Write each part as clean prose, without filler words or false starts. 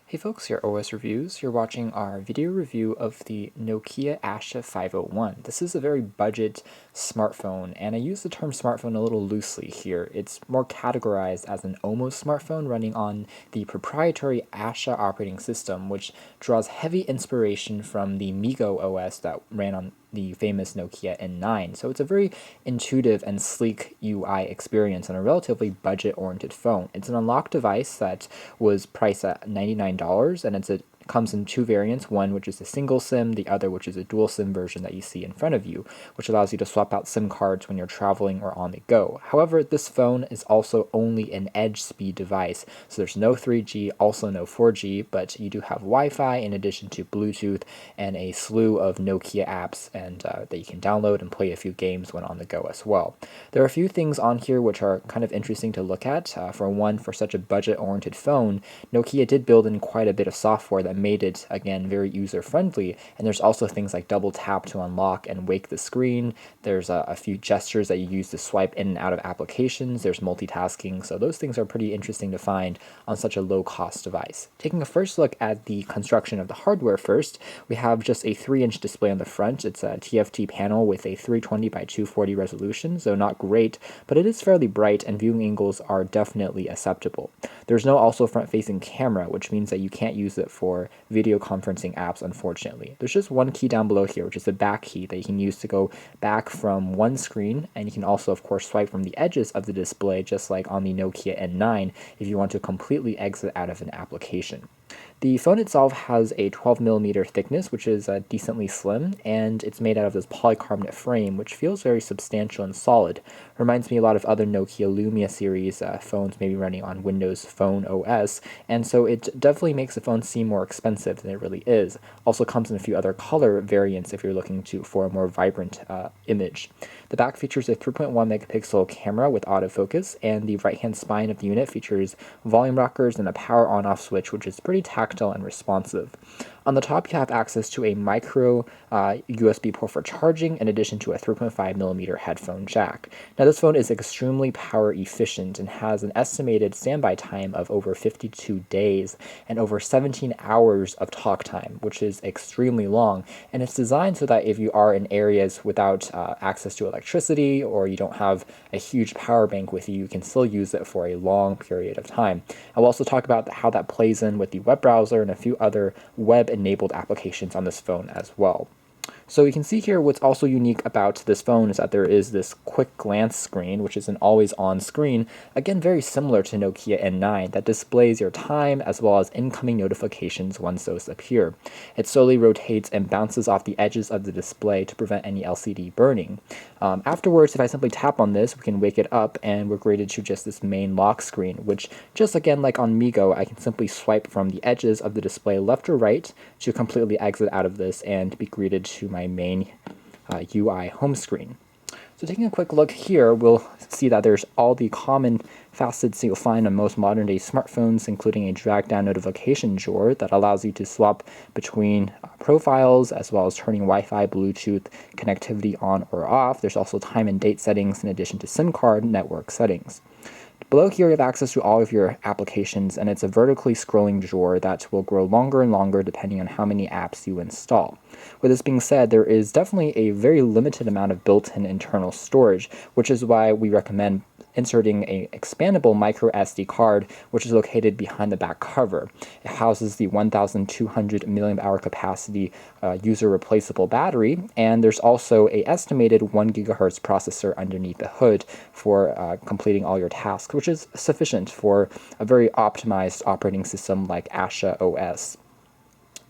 Hey folks, your OS Reviews. You're watching our video review of the Nokia Asha 501. This is a very budget smartphone, and I use the term smartphone a little loosely here. It's more categorized as an almost smartphone running on the proprietary Asha operating system, which draws heavy inspiration from the MeeGo OS that ran on the famous Nokia N9. So it's a very intuitive and sleek UI experience on a relatively budget-oriented phone. It's an unlocked device that was priced at $99, and comes in two variants, one which is a single SIM, the other which is a dual SIM version that you see in front of you, which allows you to swap out SIM cards when you're traveling or on the go. However, this phone is also only an edge speed device, so there's no 3G, also no 4G, but you do have Wi-Fi in addition to Bluetooth and a slew of Nokia apps and that you can download and play a few games when on the go as well. There are a few things on here which are kind of interesting to look at. For such a budget-oriented phone, Nokia did build in quite a bit of software that made it, again, very user-friendly, and there's also things like double tap to unlock and wake the screen. There's a few gestures that you use to swipe in and out of applications. There's multitasking, so those things are pretty interesting to find on such a low-cost device. Taking a first look at the construction of the hardware first, we have just a 3-inch display on the front. It's a TFT panel with a 320 by 240 resolution, so not great, but it is fairly bright and viewing angles are definitely acceptable. There's no also front-facing camera, which means that you can't use it for video conferencing apps, unfortunately. There's just one key down below here, which is the back key that you can use to go back from one screen, and you can also, of course, swipe from the edges of the display, just like on the Nokia N9, if you want to completely exit out of an application. The phone itself has a 12mm thickness, which is decently slim, and it's made out of this polycarbonate frame, which feels very substantial and solid. Reminds me a lot of other Nokia Lumia series phones, maybe running on Windows Phone OS, and so it definitely makes the phone seem more expensive than it really is. Also comes in a few other color variants if you're looking for a more vibrant image. The back features a 3.1 megapixel camera with autofocus, and the right-hand spine of the unit features volume rockers and a power on-off switch, which is pretty tactile and responsive. On the top, you have access to a micro USB port for charging, in addition to a 3.5mm headphone jack. Now, this phone is extremely power efficient and has an estimated standby time of over 52 days and over 17 hours of talk time, which is extremely long. And it's designed so that if you are in areas without access to electricity or you don't have a huge power bank with you, you can still use it for a long period of time. I'll also talk about how that plays in with the web browser and a few other web-enabled applications on this phone as well. So you can see here what's also unique about this phone is that there is this quick glance screen, which is an always-on screen, again very similar to Nokia N9, that displays your time as well as incoming notifications once those appear. It slowly rotates and bounces off the edges of the display to prevent any LCD burning. Afterwards, if I simply tap on this, we can wake it up and we're greeted to just this main lock screen, which just again like on MeeGo, I can simply swipe from the edges of the display left or right to completely exit out of this and be greeted to my main UI home screen. So taking a quick look here, we'll see that there's all the common facets you'll find on most modern-day smartphones, including a drag-down notification drawer that allows you to swap between profiles, as well as turning Wi-Fi, Bluetooth connectivity on or off. There's also time and date settings in addition to SIM card network settings. Below here, you have access to all of your applications, and it's a vertically scrolling drawer that will grow longer and longer depending on how many apps you install. With this being said, there is definitely a very limited amount of built-in internal storage, which is why we recommend inserting an expandable micro SD card, which is located behind the back cover. It houses the 1,200 mAh capacity user replaceable battery, and there's also an estimated 1 GHz processor underneath the hood for completing all your tasks, which is sufficient for a very optimized operating system like Asha OS.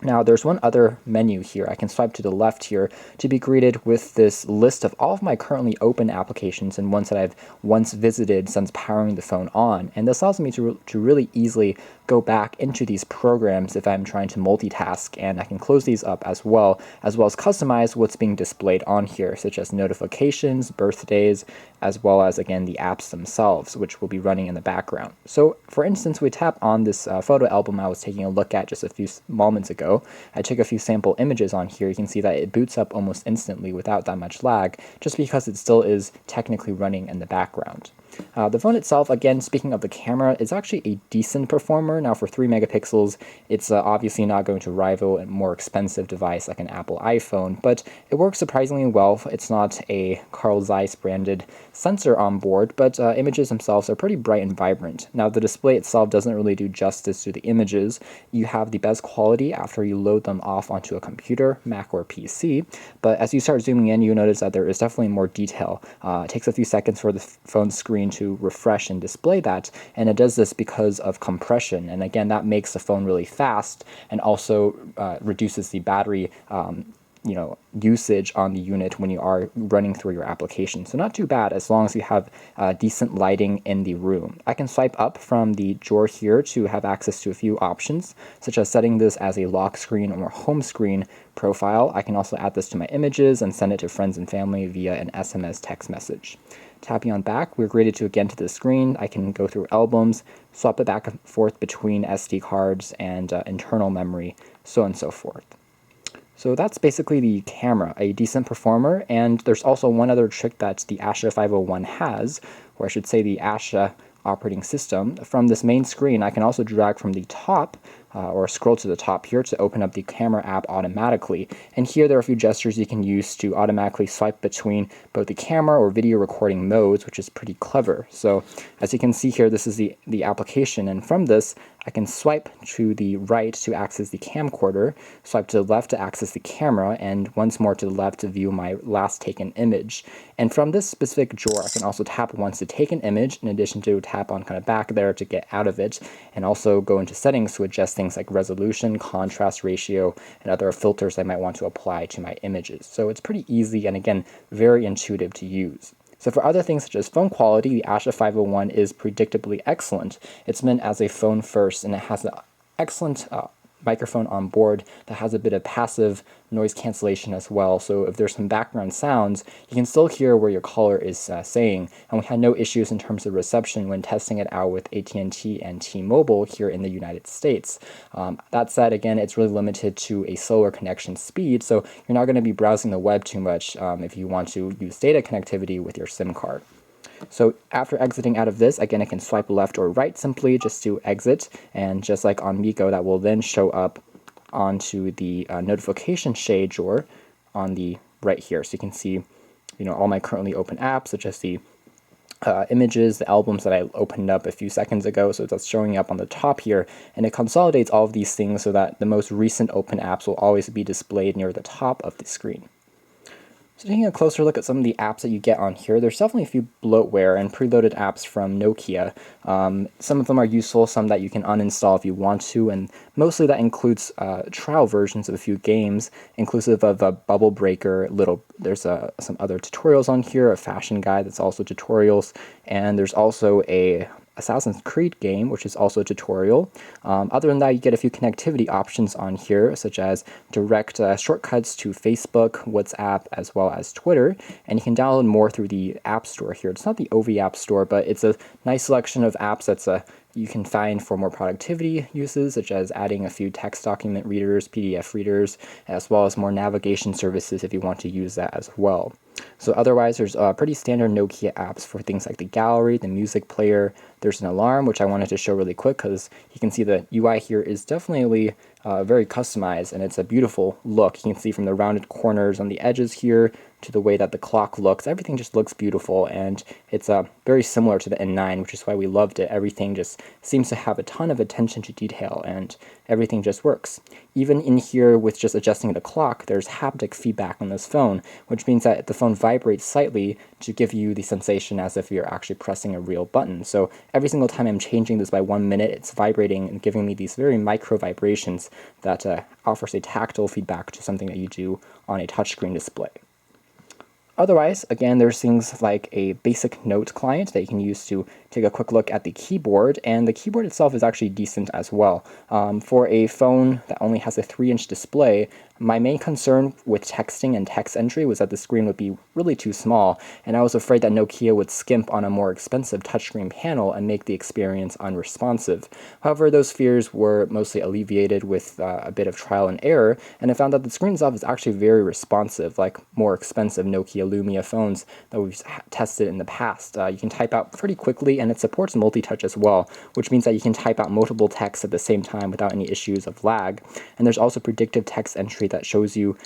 Now, there's one other menu here. I can swipe to the left here to be greeted with this list of all of my currently open applications and ones that I've once visited since powering the phone on. And this allows me to really easily go back into these programs if I'm trying to multitask, and I can close these up as well as customize what's being displayed on here, such as notifications, birthdays, as well as, again, the apps themselves, which will be running in the background. So, for instance, we tap on this photo album I was taking a look at just a few moments ago. I took a few sample images on here. You can see that it boots up almost instantly without that much lag, just because it still is technically running in the background. The phone itself, again, speaking of the camera, is actually a decent performer. Now for 3 megapixels, it's obviously not going to rival a more expensive device like an Apple iPhone, but it works surprisingly well. It's not a Carl Zeiss branded sensor on board, but images themselves are pretty bright and vibrant. Now the display itself doesn't really do justice to the images. You have the best quality after you load them off onto a computer, Mac or PC, but as you start zooming in, you notice that there is definitely more detail. It takes a few seconds for the phone screen to refresh and display that, and it does this because of compression, and again, that makes the phone really fast and also reduces the battery usage on the unit when you are running through your application. So not too bad as long as you have decent lighting in the room. I can swipe up from the drawer here to have access to a few options, such as setting this as a lock screen or home screen profile. I can also add this to my images and send it to friends and family via an SMS text message. Tapping on back, we're graded to again to the screen. I can go through albums, swap it back and forth between SD cards and internal memory, so on and so forth. So that's basically the camera, a decent performer, and there's also one other trick that the Asha 501 has, or I should say the Asha operating system. From this main screen, I can also drag from the top or scroll to the top here to open up the camera app automatically. And here there are a few gestures you can use to automatically swipe between both the camera or video recording modes, which is pretty clever. So as you can see here, this is the application, and from this, I can swipe to the right to access the camcorder, swipe to the left to access the camera, and once more to the left to view my last taken image. And from this specific drawer, I can also tap once to take an image, in addition to tap on kind of back there to get out of it, and also go into settings to adjust things like resolution, contrast ratio, and other filters I might want to apply to my images. So it's pretty easy and again, very intuitive to use. So for other things such as phone quality, the Asha 501 is predictably excellent. It's meant as a phone first, and it has an excellent microphone on board that has a bit of passive noise cancellation as well. So if there's some background sounds, you can still hear where your caller is saying. And we had no issues in terms of reception when testing it out with AT&T and T-Mobile here in the United States. That said, again, it's really limited to a slower connection speed, so you're not going to be browsing the web too much if you want to use data connectivity with your SIM card. So after exiting out of this, again, I can swipe left or right simply just to exit, and just like on Miko, that will then show up onto the notification shade drawer on the right here. So you can see, all my currently open apps, such as the images, the albums that I opened up a few seconds ago. So that's showing up on the top here, and it consolidates all of these things so that the most recent open apps will always be displayed near the top of the screen. So taking a closer look at some of the apps that you get on here, there's definitely a few bloatware and preloaded apps from Nokia. Some of them are useful, some that you can uninstall if you want to, and mostly that includes trial versions of a few games, inclusive of a Bubble Breaker. There's some other tutorials on here, a fashion guide that's also tutorials, and there's also a Assassin's Creed game, which is also a tutorial. Other than that, you get a few connectivity options on here, such as direct shortcuts to Facebook, WhatsApp, as well as Twitter, and you can download more through the App Store here. It's not the OV App Store, but it's a nice selection of apps that's you can find for more productivity uses, such as adding a few text document readers, PDF readers, as well as more navigation services if you want to use that as well. So otherwise, there's pretty standard Nokia apps for things like the gallery, the music player. There's an alarm, which I wanted to show really quick because you can see the UI here is definitely very customized, and it's a beautiful look. You can see from the rounded corners on the edges here to the way that the clock looks. Everything just looks beautiful, and it's very similar to the N9, which is why we loved it. Everything just seems to have a ton of attention to detail, and everything just works. Even in here with just adjusting the clock, there's haptic feedback on this phone, which means that the phone vibrates slightly to give you the sensation as if you're actually pressing a real button. So every single time I'm changing this by 1 minute, it's vibrating and giving me these very micro vibrations that offers a tactile feedback to something that you do on a touchscreen display. Otherwise, again, there's things like a basic note client that you can use to take a quick look at the keyboard, and the keyboard itself is actually decent as well. For a phone that only has a 3-inch display, My main concern with texting and text entry was that the screen would be really too small, and I was afraid that Nokia would skimp on a more expensive touchscreen panel and make the experience unresponsive. However, those fears were mostly alleviated with a bit of trial and error, and I found that the screen itself is actually very responsive, like more expensive Nokia Lumia phones that we've tested in the past. You can type out pretty quickly, and it supports multi-touch as well, which means that you can type out multiple texts at the same time without any issues of lag. And there's also predictive text entry that shows you,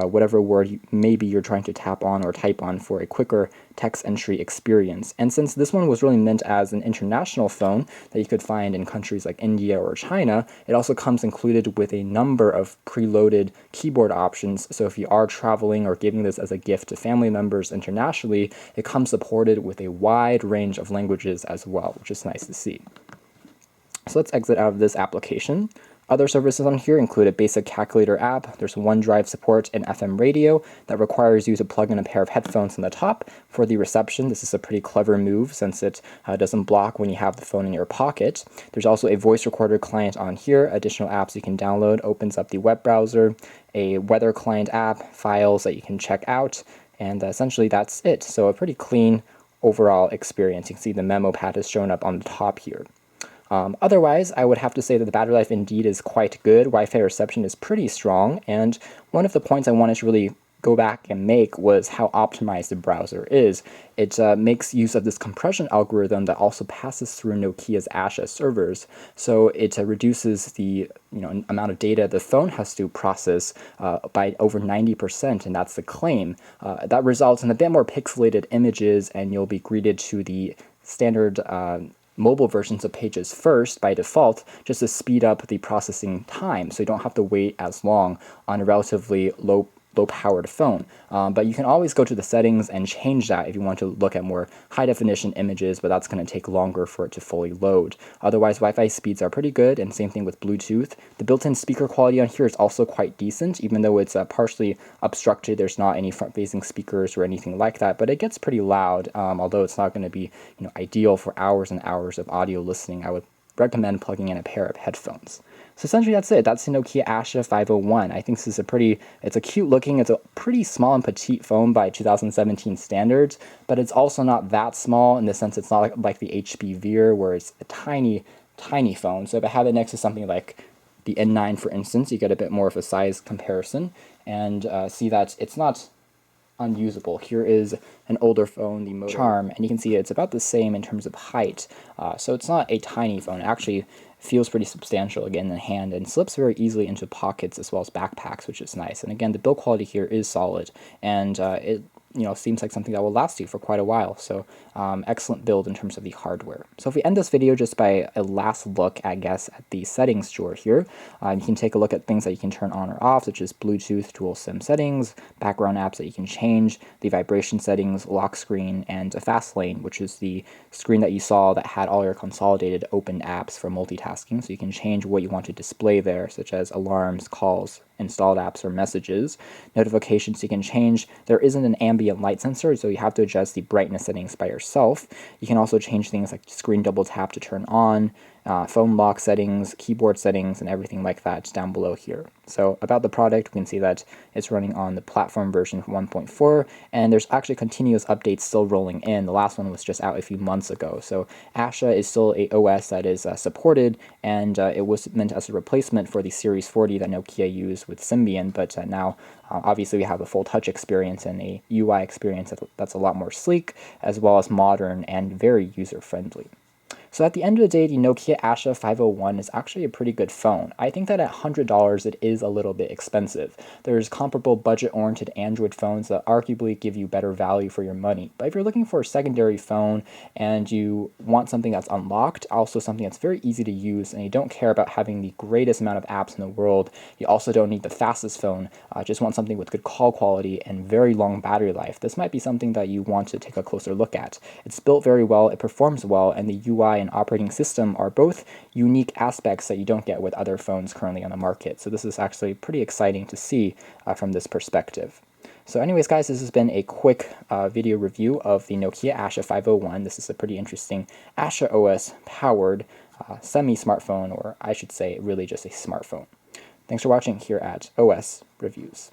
whatever word maybe you're trying to tap on or type on for a quicker text entry experience. And since this one was really meant as an international phone that you could find in countries like India or China, it also comes included with a number of preloaded keyboard options. So if you are traveling or giving this as a gift to family members internationally, it comes supported with a wide range of languages as well, which is nice to see. So let's exit out of this application. Other services on here include a basic calculator app. There's OneDrive support and FM radio that requires you to plug in a pair of headphones on the top for the reception. This is a pretty clever move since it doesn't block when you have the phone in your pocket. There's also a voice recorder client on here, additional apps you can download, opens up the web browser, a weather client app, files that you can check out, and essentially that's it. So a pretty clean overall experience. You can see the memo pad is shown up on the top here. Otherwise, I would have to say that the battery life indeed is quite good. Wi-Fi reception is pretty strong, and one of the points I wanted to really go back and make was how optimized the browser is. It makes use of this compression algorithm that also passes through Nokia's Asha servers, so it reduces the amount of data the phone has to process by over 90%, and that's the claim. That results in a bit more pixelated images, and you'll be greeted to the standard mobile versions of Pages first by default, just to speed up the processing time so you don't have to wait as long on a relatively low-powered phone. But you can always go to the settings and change that if you want to look at more high-definition images, but that's going to take longer for it to fully load. Otherwise, Wi-Fi speeds are pretty good, and same thing with Bluetooth. The built-in speaker quality on here is also quite decent, even though it's partially obstructed. There's not any front-facing speakers or anything like that, but it gets pretty loud, although it's not going to be ideal for hours and hours of audio listening. I would recommend plugging in a pair of headphones. So essentially that's it. That's the Nokia Asha 501. I think this is it's a cute looking, it's a pretty small and petite phone by 2017 standards, but it's also not that small in the sense it's not like the HP Veer where it's a tiny, tiny phone. So if I have it next to something like the N9, for instance, you get a bit more of a size comparison and see that it's not unusable. Here is an older phone, the Moto Charm, and you can see it's about the same in terms of height. So it's not a tiny phone. It actually feels pretty substantial again in the hand and slips very easily into pockets as well as backpacks, which is nice. And again, the build quality here is solid, and it seems like something that will last you for quite a while. So excellent build in terms of the hardware. So if we end this video just by a last look, I guess, at the settings drawer here, you can take a look at things that you can turn on or off, such as Bluetooth, dual SIM settings, background apps that you can change, the vibration settings, lock screen, and a fast lane, which is the screen that you saw that had all your consolidated open apps for multitasking. So you can change what you want to display there, such as alarms, calls, installed apps, or messages. Notifications you can change. There isn't an ambient light sensor, so you have to adjust the brightness settings by yourself. You can also change things like screen double tap to turn on, phone lock settings, keyboard settings, and everything like that down below here. So about the product, we can see that it's running on the platform version 1.4, and there's actually continuous updates still rolling in. The last one was just out a few months ago. So Asha is still a OS that is supported, and it was meant as a replacement for the Series 40 that Nokia used with Symbian, but now obviously we have a full touch experience and a UI experience that's a lot more sleek, as well as modern and very user-friendly. So at the end of the day, the Nokia Asha 501 is actually a pretty good phone. I think that at $100 it is a little bit expensive. There's comparable budget-oriented Android phones that arguably give you better value for your money. But if you're looking for a secondary phone and you want something that's unlocked, also something that's very easy to use, and you don't care about having the greatest amount of apps in the world, you also don't need the fastest phone, just want something with good call quality and very long battery life, this might be something that you want to take a closer look at. It's built very well, it performs well, and the UI and operating system are both unique aspects that you don't get with other phones currently on the market. So this is actually pretty exciting to see from this perspective. So anyways, guys, this has been a quick video review of the Nokia Asha 501. This is a pretty interesting Asha OS powered semi-smartphone, or I should say really just a smartphone. Thanks for watching here at OS Reviews.